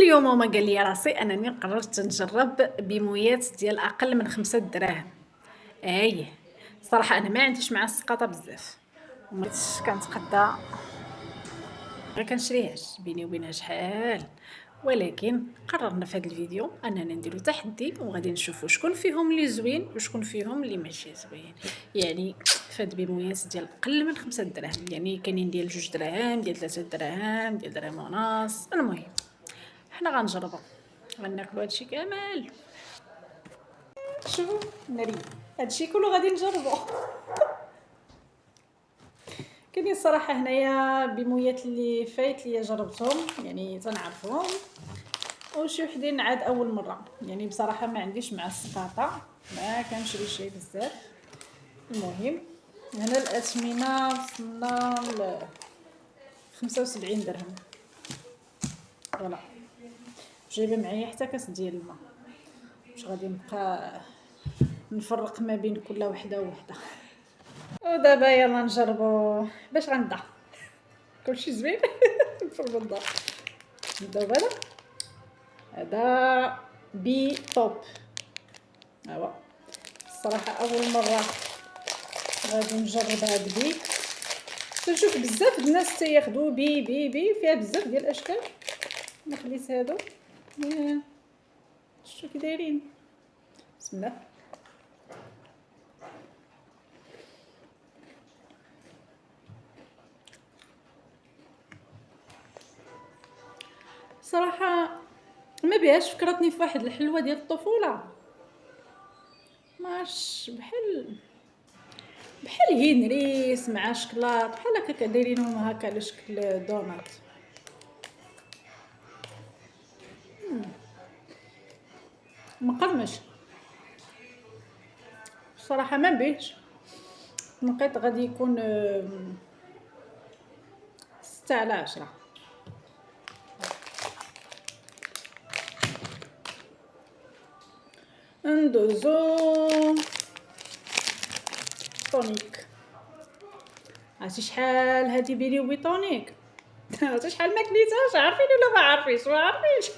اليوم ماما قال لي راسي انني قررت نجرب بيمويات ديال اقل من 5 دراهم. ايه صراحه انا ما عنديش مع السقاطه بزاف، كنتقدى غير كنشريهاش بيني وبينها شحال. ولكن قررنا في هذا الفيديو اننا نديرو تحدي وغادي نشوفوا شكون فيهم اللي زوين وشكون فيهم اللي ماشي زوين. يعني في هاد بيمويات ديال اقل من 5 دراهم، يعني كاينين ديال 2 دراهم، ديال 3 دراهم، ديال درهم ونص. المهم حنا غنجربو، غناكلو هادشي كامل. شوفوا ناري هادشي كله غادي نجربو. كاينين الصراحه هنايا بيمويات اللي فايت ليا جربتهم، يعني تنعرفهم، وشي وحدين عاد اول مره. يعني بصراحه ما عنديش مع السقاطه، ما كنشري شي بزاف. المهم هنا الاثمنه وصلنا ل 75 درهم. فوالا جايبه معايا حتى كاس ديال الماء، واش غادي نبقى نفرق ما بين كل وحده وحده. ودابا يلا نجربو باش غنبدا. كلشي زوين. نفرمو الدار. نبداو بهذا. هذا بي توب. ايوا الصراحه اول مره غادي نجرب هاد بي. كنشوف بزاف الناس تياخدو بي فيها بزاف ديال الاشكال. ما خليت هادو شوفوا كي دايرين. بسم الله. صراحه ما بيهاش فكرتني في واحد الحلوه ديال الطفوله، ماش بحال هنريس مع شكلاط بحال هكا دايرينهم هكا على شكل دونات. مقرمش الصراحه ما بيهش. نقيت غادي يكون 6/10. ندوزو طونيك. عرفتي شحال هادي بيني وبين طونيك؟ عرفتي شحال ما كليتهاش؟ عارفين ولا ما عارفينش؟ ما عارفينش.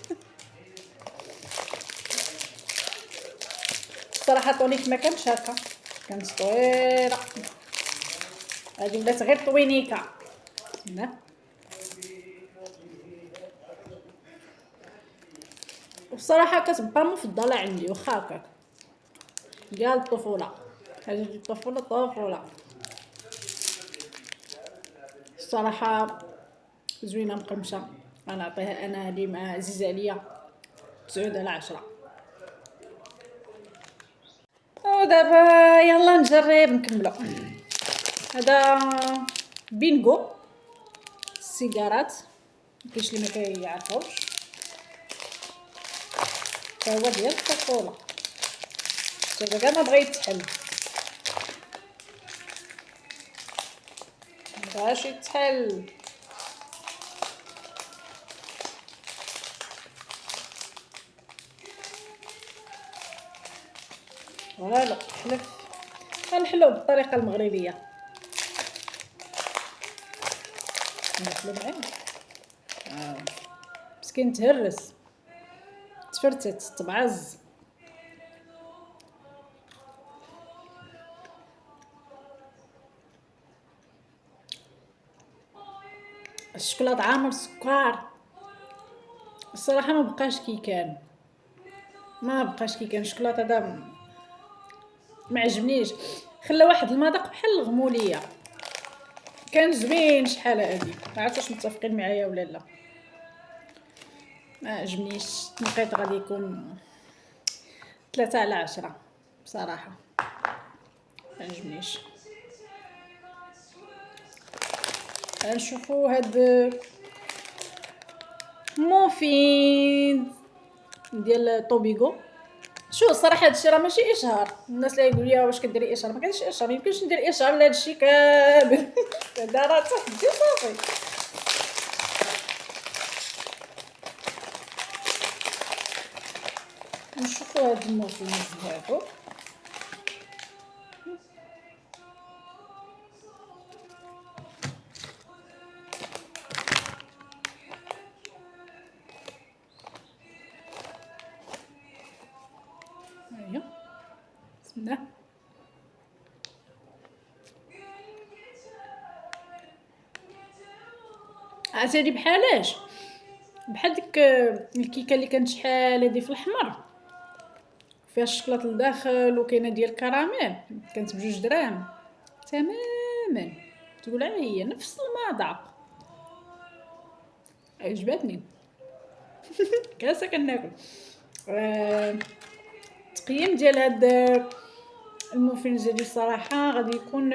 الصراحه طونيك ما كانش هكا، كانت طويله. هادي ولات غير طوينيكا. لا والصراحه كتبقى مفضله عندي واخا هكاك ديال الطفوله. هذه الطفوله الصراحه زوينه مقرمشه. غنعطيها انا هذه مع عزيزه عليا 9/10. ودابا يلا نجرب نكملو. هذا بينغو السيجارات، كاينش اللي ما كيعرفوش، هو ديال الطفوله. دابا كاع ما بغا يتحل، مبغاش يتحل. فوالا حلف. غنحلو بالطريقه المغربيه. نحلو معاه مسكين تهرس تفرتت تبعز. الشكلاط عامر السكر الصراحه ما بقاش كي كان، الشكلاط هذا ما عجبنيش. خلى واحد المذاق بحال الغموليه. كان زوين شحال هادي، ما عرفتش واش متفقين معايا ولا لا. ما عجبنيش. نقيت غادي يكون 3/10 بصراحه. ما عجبنيش. نشوفوا هاد موفين ديال طوبيغو. شو الصراحه هادشي راه ماشي اشهار. الناس اللي يقول لي واش كديري اشهار، ما كاينش اشهار، ما يمكنش ندير اشهار لهادشي كامل. هذا راه تحدي صافي. نشوفوا هاد الموفين هادو. بسم الله. عرفتي بحالاش؟ بحال ديك الكيكه اللي كانت شحال هادي في الاحمر فيها الشكلاط لداخل وكاينه ديال الكراميل كانت ب2 دراهم تماما. تقول هي نفس المذاق. عجبتني. كاسه كناكل. التقييم ديال هاد الموفينز هادي الصراحه غادي يكون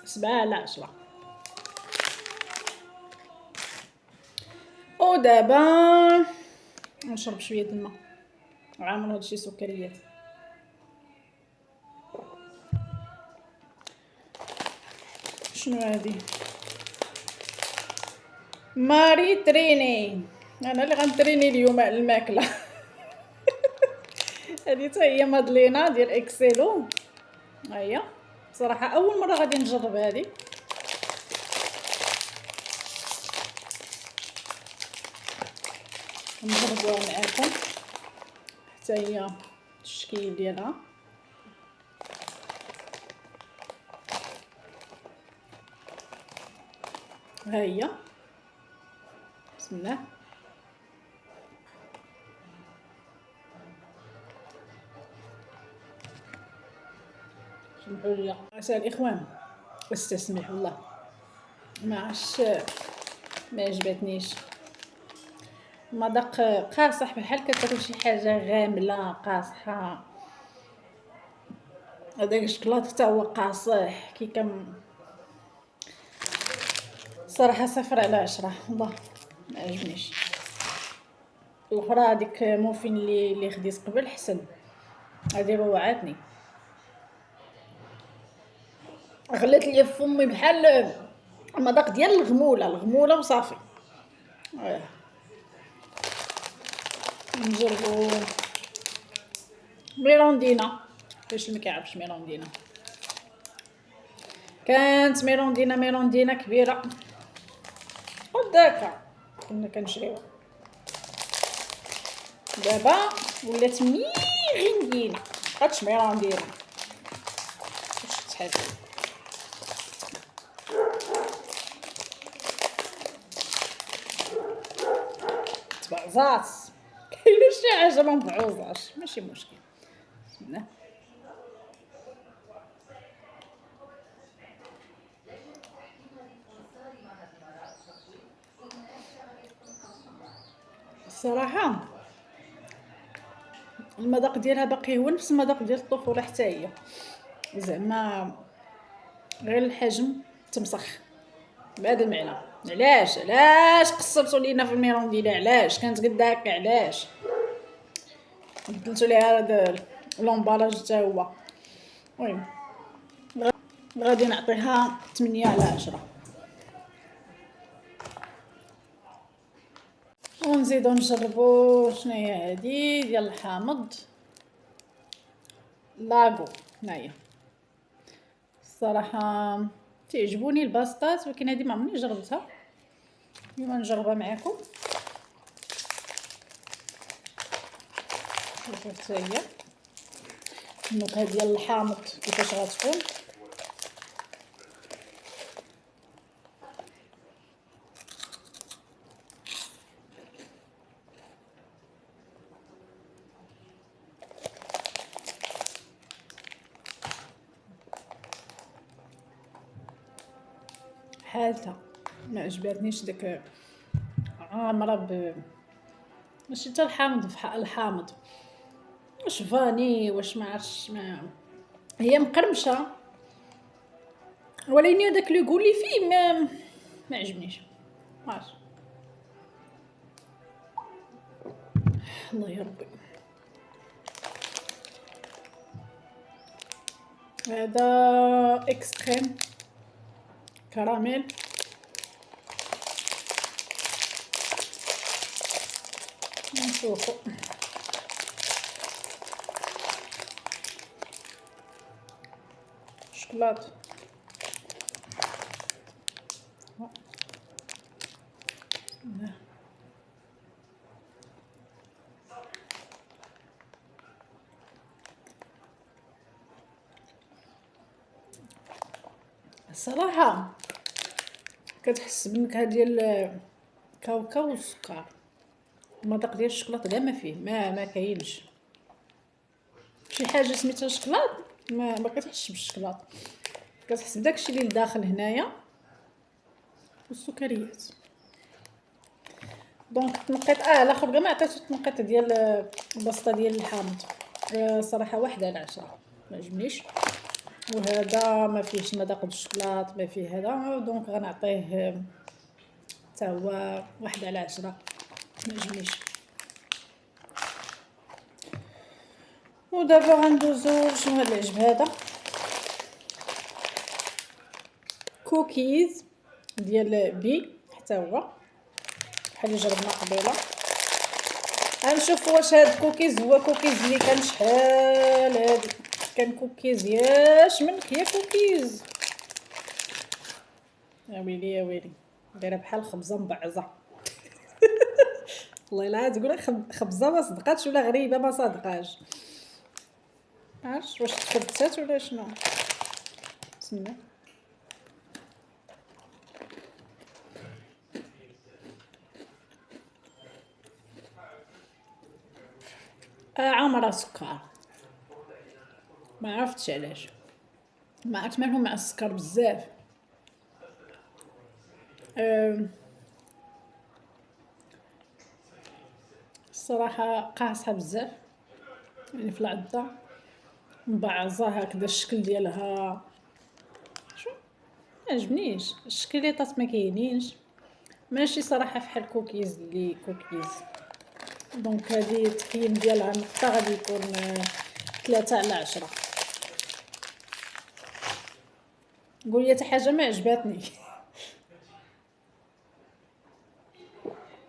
7/10. ودابا نشرب شويه د الماء عامل هادشي سكريات. شنو هادي؟ ماري تريني. انا اللي غنتريني اليوم على الماكله. هذه حتى هي مادلينا ديال اكسيلو. ها هي صراحه اول مره غادي نجرب هذه. نجربوها معاكم حتى هي التشكيل ديالها. ها هي بسم الله. سمحوا لي عسى الاخوان استسمحوا الله. ما عرفتش ما عجبتنيش مذاق قاصح بحال كتاكل شي حاجه غامله قاصحه. هذاك الشكلاط حتى هو قاصح كي صراحه 0/10 والله ما عجبنيش. الاخرى هذيك موفين اللي خديت قبل حسن. هذه روعاتني غلات لي في فمي بحال المذاق ديال الغموله وصافي. نجربو ميروندينا. باش اللي ما كيعرفش ميروندينا كانت ميروندينا كبيره وداكا كنا كنشريوها. دابا ولات ميغندينا مابقاتش ميروندينا. واش تحل تبعزات. كاينه شي حاجه ما مبعوزاش ماشي مشكل. بسم الله. الصراحه المذاق ديالها باقي هو نفس المذاق ديال الطفوله حتى هي زعما غير الحجم تمسخ بهذا المعنى. علاش قصرتوا لينا في الميروندينا؟ علاش كانت قد هكا؟ علاش بدلتوا ليها هذا لومبالاج حتى هو؟ المهم غادي نعطيها 8/10. ونزيدو نجربو شنو هي هادي ديال الحامض لاغو. هنايا الصراحه تعجبوني الباسطات ولكن هذه ما عمرني جربتها. اليوم نجربها معكم. شوفوا حتى هي النكهه ديال الحامض كيفاش غتكون. حالتها ما عجبتنيش داك عامره ماشي حتى الحامض الحامض واش فاني واش ما عرفتش هي مقرمشه ولكن داك لو غولي فيه ما عجبنيش. عرفت الله يا ربي. هذا اكستريم كراميل. نشوفو شكلاط صراحه كتحس بالنكهه ديال الكاوكاو والسكر. المذاق ديال الشكلاط كاع ما فيه، ما كاينش شي حاجه سميتها شكلاط. ما كتحسش بالشكلاط، كتحس بداكشي اللي لداخل هنايا والسكريات. دونك تنقيط الاخر كاع ما عطيتو التنقيط ديال البسطه ديال الحامض. صراحه 1/10 ما عجبنيش، وهذا ما فيهش مذاق الشكلاط، ما فيه هذا، دونك غنعطيه حتى هو 1/10 ما عجبنيش. ودابا غندوزو شنو هاد العجب هذا، كوكيز ديال بي حتى هو بحال اللي جربنا قبيله. غنشوف واش هاد كوكيز هو كوكيز اللي كان شحال هادي، كان كوكيز ياش منك يا كوكيز. يا ويلي يا ويلي، دايره بحال خبزه مبعزه. والله لا تقول خبزه ما صدقاتش ولا غريبه ما صادقاش. عرفتش واش تخبزات ولا شنو. تسنى عامره سكر، ما عرفتش علاش، ما عرفت مالهم مع السكر بزاف. الصراحه قاصحه بزاف، يعني في العضه مبعزه هكذا الشكل ديالها. شو ما عجبنيش الشكليطات، ما كاينينش، ماشي صراحه فحال كوكيز اللي كوكيز. دونك هذه التقييم ديالها نقطه غادي يكون 3/10. قولي حتى حاجه ما عجباتني.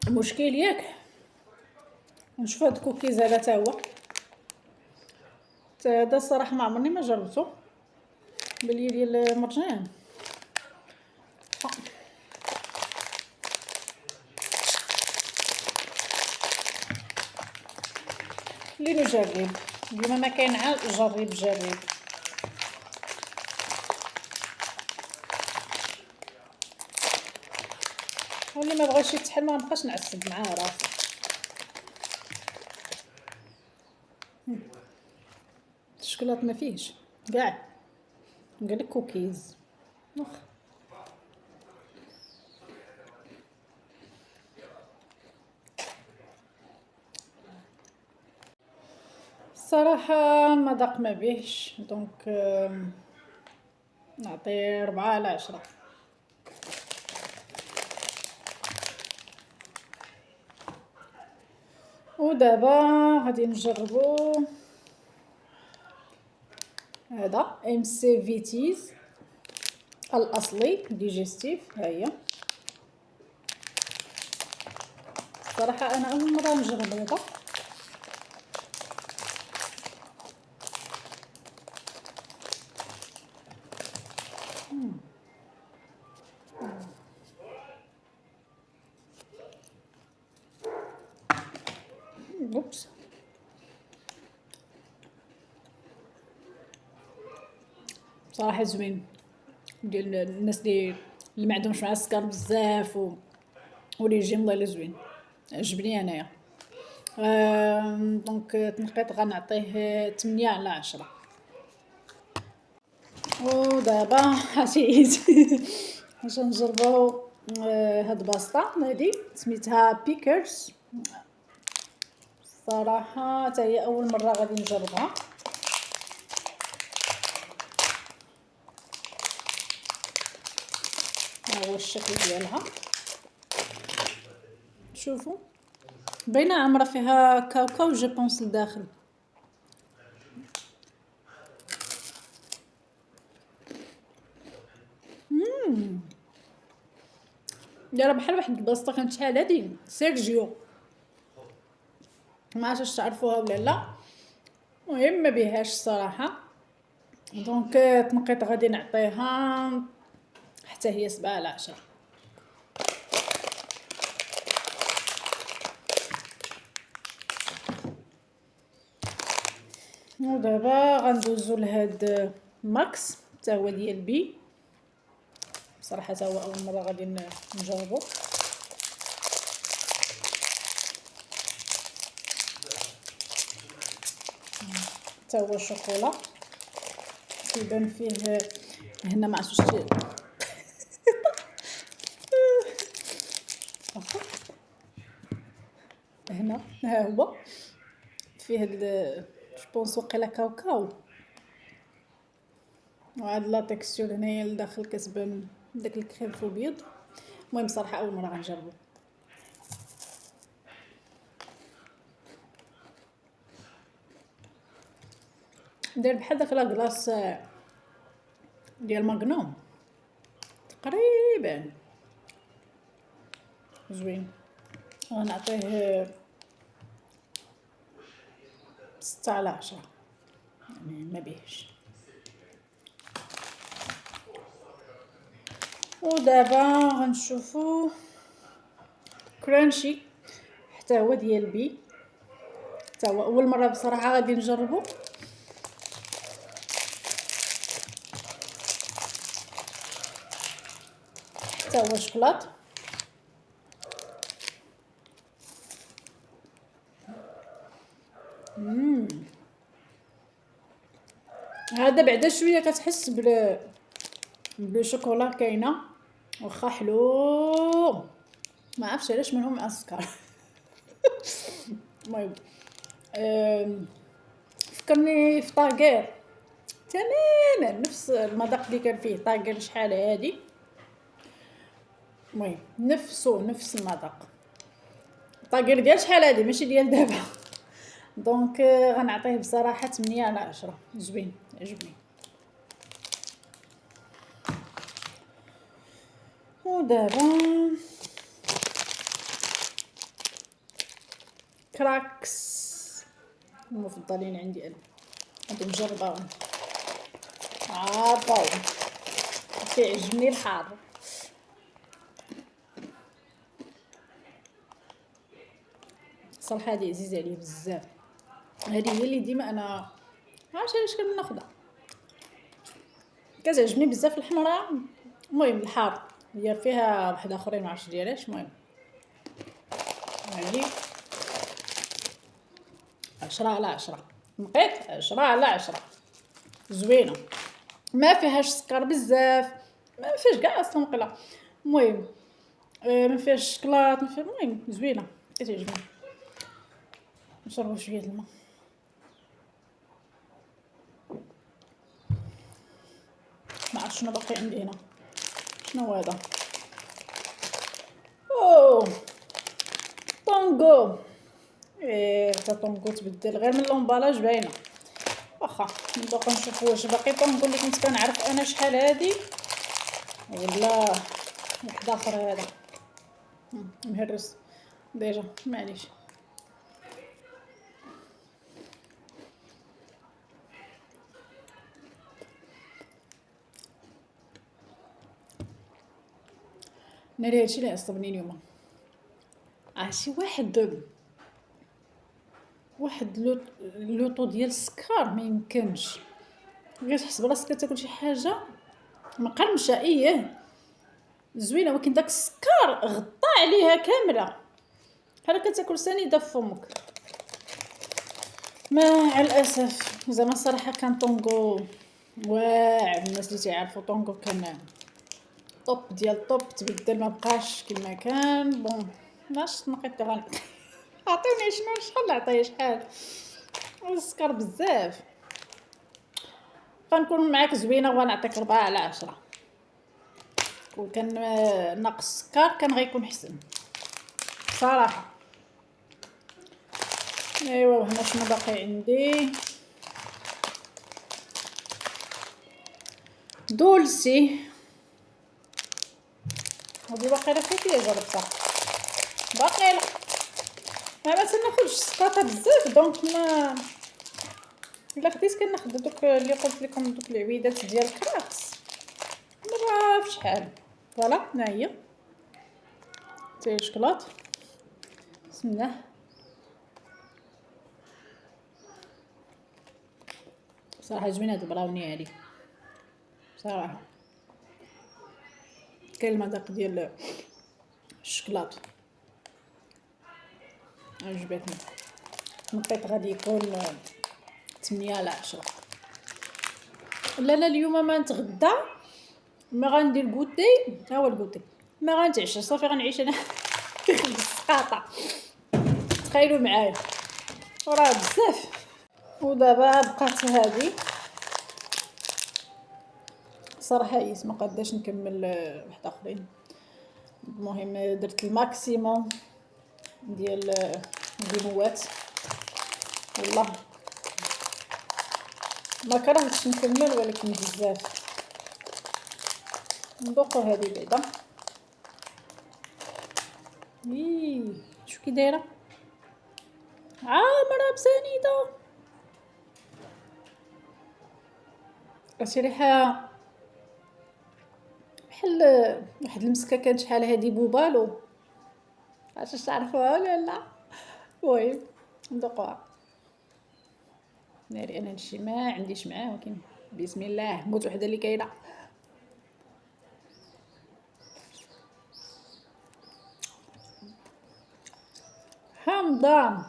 المشكل ياك نشوف هاد الكوكيز هذا تا هو، هذا الصراحه ما عمرني ما جربته، بلي ديال المرجان. اللي نجرب بما ما كاين عاد جرب. واللي ما بغاش يتحل ما نبقاش نعسب معاه راسي. الشكلاط ما فيهش كاع، قالك كوكيز نخ. الصراحه المذاق ما بيهش، دونك نعطيه 4/10. ودابا غادي نجربو هذا ام سي فيتيز الاصلي ديجيستيف. ها هي صراحه انا اول مره نجرب هذا. اوبس صراحه زوين، ديال الناس اللي ما عندهمش مع السكر بزاف واللي يجي والله الا زوين، عجبني انايا. دونك تنقيط غنعطيه 8/10. ودابا عشيت باش نجربو هاد الباسطه هادي سميتها بيكرز. صراحه حتى هي اول مره غادي نجربها. ها هو الشكل ديالها، شوفوا باينه عامره فيها كاوكاو جو بونس لداخل. دايره بحال واحد الباسطه كانت شحال هادي سيرجيو، ما عرفتش تعرفوها ولا لا، المهم ما بيهاش الصراحه. دونك تنقيط غادي نعطيها حتى هي 7/10. ودابا غندوزو لهاد ماكس حتى هو ديال بي. صراحه تا هو اول مره غادي نجربو. تا هو الشوكولا كيبان فيه هنا ما عرفتش هنا ها هو فيه جوبونس وقيلا كاوكاو، وهاد لا تيكستور هنايا لداخل كتبان داك الكريم في البيض. المهم صراحه اول مره غنجربو. داير بحال داك لاكلاص ديال ماغنوم تقريبا، زوين. غنعطيه 6/10 يعني ما بيهش. ودابا غنشوفو كرانشي حتى هو ديال بي، حتى هو اول مره بصراحه غادي نجربو. حتى هو شكلاط. هذا بعدا شويه كتحس بلو شوكولا كاينه، واخا حلو ما عرفتش علاش منهم مع السكر. المهم فكرني في طاغير تماما، نفس المذاق اللي كان فيه طاغير شحال هادي. المهم نفس المذاق. طاغير ديال شحال هادي ماشي ديال دابا. دونك غنعطيه بصراحه 8/10. زوين عجبني. ودابا كراكس المفضلين عندي انا، غادي نجربهم. عطاو كيعجبني الحار. صراحه هذه عزيزه عليا بزاف، هذه هي اللي ديما انا عارفه علاش كناخذها، كتعجبني بزاف الحمراء. المهم الحار هي فيها واحد اخرين ما عرفتش ديالاش. المهم يعني 10/10 نقيت 10/10 زوينه، ما فيهاش سكر بزاف، ما فيهاش كاع اصلا قلا. المهم ما فيهاش شكلاط، ما فيها. المهم زوينه كتعجبني. نشربوا شويه الماء. ما عرفت شنو باقي عندي هنا، شنو هذا؟ اوه طونغو. ايه تا طونغو تبدل غير من لومبالاج باينه. واخا نبقى نشوف واش باقي طونغو اللي كنت كنعرف انا شحال هادي، ولا واحد اخر هذا مهرس ديجا. معليش. ناري هادشي اللي عصبني اليوم. عرفتي واحد لوطو ديال السكر ما يمكنش، كتحس براسك كتاكل شي حاجه مقرمشه. ايه زوينه، ولكن داك السكر غطى عليها كامله بحال كتاكل سنيده في فمك. مع الاسف زعما الصراحه كان طونغو واعر. الناس اللي تعرفوا طونغو كان طوب ديال طوب، تبدل ما بقاش كما كان. بون ماش نقيت عطيوني شحال نعطيه، شحال السكر بزاف. غنكون معاك زوينه وغنعطيك 4/10. كون كان ناقص السكر كان غيكون حسن صراحه. ايوا وهنا شنو باقي عندي؟ دولسي. هادي باقيلا فيا جربتها باقيلا، ما تناخذش السكاطه بزاف. دونك ما الا خديت كناخذ دوك اللي قلت لكم، دوك العويدات ديال كراكس مره في شحال. فوالا ها هي تاهي شكلاط. بسم الله. صراحه زوينه هاد البراوني هادي صراحه. كاين المذاق ديال الشكلاط، عجبتني. نقيت غادي يكون 8/10. لا انا اليوم ما نتغدى، ما غندير كوتي، ها هو الكوتي، ما غنتعشى، صافي غنعيش انا بالسقاطه. تخيلوا معايا راه بزاف. ودابا بقات هذه صراحه يس ما قداش نكمل واحد اخرين. المهم درت الماكسيموم ديال البنوات، والله ما كرهتش نكمل، ولكن بزاف. ندوقو هذه بعدا. شو كي دايره عامره بسنيده، عرفتي ريحه بحال واحد المسكه كانت شحال هادي بوبالو، عرفتي تعرفوها ولا لا؟ المهم ندوقوها. ناري انا هادشي ما عنديش معاه، ولكن بسم الله موت وحده اللي كاينه. حامضه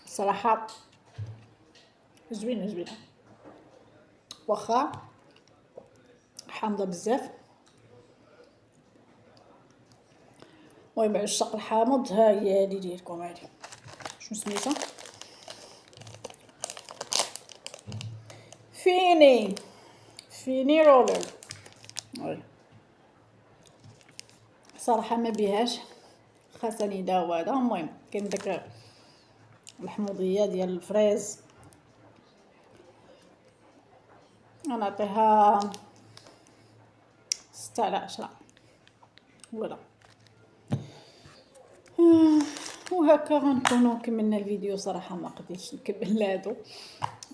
صراحه، زوينه واخا حامضه بزاف. المهم عشاق الحامض، ها هي هادي ديالكم هادي، شنو سميتها؟ فيني رولر. صراحه ما بيهاش، خاصني داو هذا. المهم كاين داك الحموضيه ديال الفريز، غنعطيها 6/10. فوالا. وهكا غنكونوا كملنا الفيديو. صراحه ما قدرتش نكمل هادو،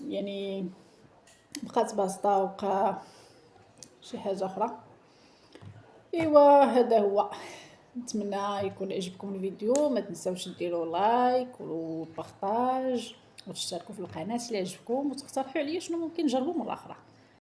يعني بقات بسطه وبقى شي حاجه اخرى. ايوا هذا هو. نتمنى يكون عجبكم الفيديو. ما تنساوش ديروا لايك وبارطاج وتشتركوا في القناه اللي عجبكم، وتقترحوا عليا شنو ممكن نجربوا مره اخرى.